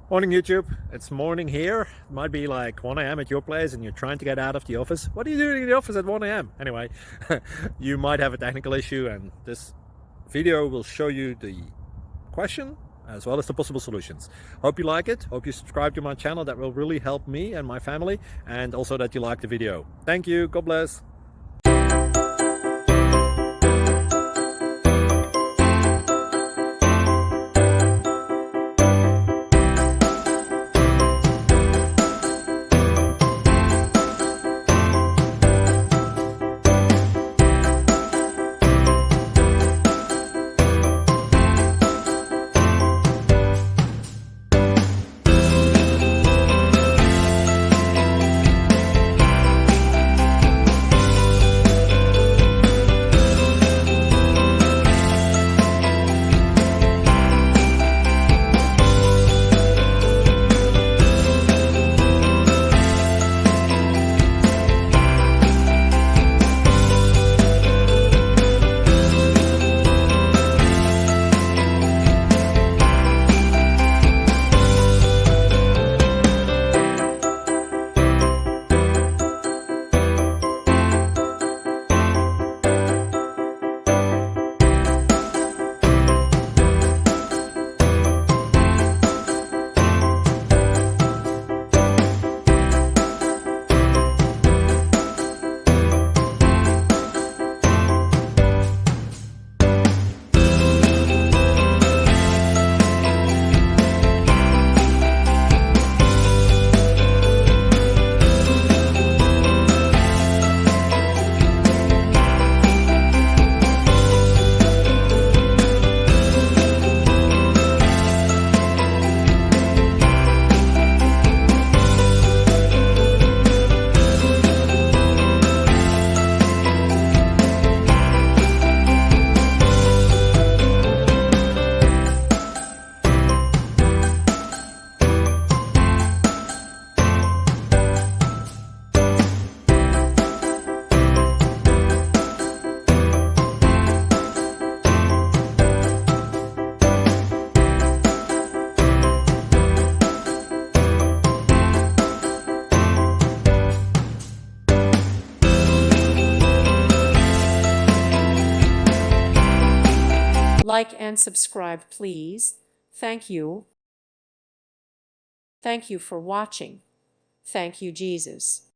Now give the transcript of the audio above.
Morning YouTube, it's morning here. It might be like 1 a.m. at your place and you're trying to get out of the office. What are you doing in the office at 1 a.m.? Anyway, you might have a technical issue and this video will show you the question as well as the possible solutions. Hope you like it, hope you subscribe to my channel. That will really help me and my family, and also that you like the video. Thank you, God bless. Like and subscribe, please. Thank you. Thank you for watching. Thank you, Jesus.